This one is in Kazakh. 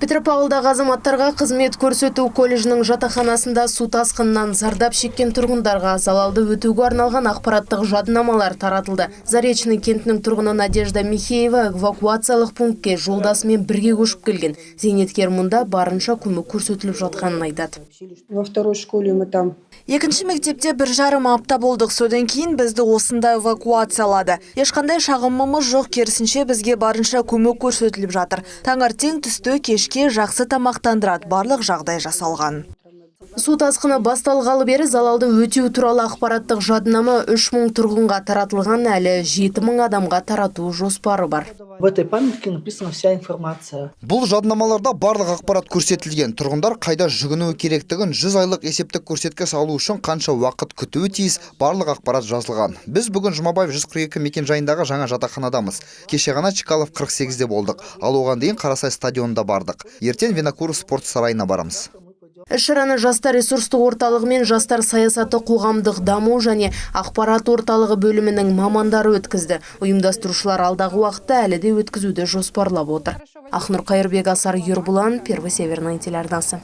Петропавлдағы азаматтарға қызмет көрсету колледжінің жатақханасында су тасқынынан зардап шеккен тұрғындарға залалды өтеуге арналған ақпараттық жадынамалар таратылды. Заречный кентінің тұрғыны Надежда Михеева эвакуациялық пунктке жолдасымен бірге көшіп келген. Зейнеткер мұнда барынша көмек көрсетіліп жатқанын айтады. Во второй школе мы там. Екінші мектепте 1,5 апта болдық. Содан кейін бізді осында эвакуациялады. Ешқандай шағымымыз жоқ, керісінше бізге барынша көмек көрсетіліп жатыр. Таңертең түсті кешке жақсы тамақтандырады, барлық жағдай жасалған. Су тасқыны басталғалы бері залалды өтеу туралы ақпараттық жадынама 3000 тұрғынға таратылған, әлі 7000 адамға тарату жоспары бар. В этой памятке написана вся информация. Бұл жадынамаларда барлық ақпарат көрсетілген. Тұрғындар қайда жүгінуі керектігін, 100 айлық есептік көрсеткіш алу үшін қанша уақыт күтуі тиіс, барлық ақпарат жазылған. Біз бүгін Жұмабаев 142 мекен жайындағы жаңа жатақханадамыз. Кеше ғана Чкалов 48-де болдық. Ал оған дейін Қарасай стадионында бардық. Ертең Винокуров спорт сарайына барамыз. Іс-шараны жастар ресурстық орталығы мен жастар саясаты қоғамдық даму және ақпарат орталығы бөлімінің мамандары өткізді. Ұйымдастырушылар алдағы уақытта әлі де өткізуді жоспарлап отыр. Ақнұр Қайырбек, Асар Юрбулан, Первый Северный телеарнасы.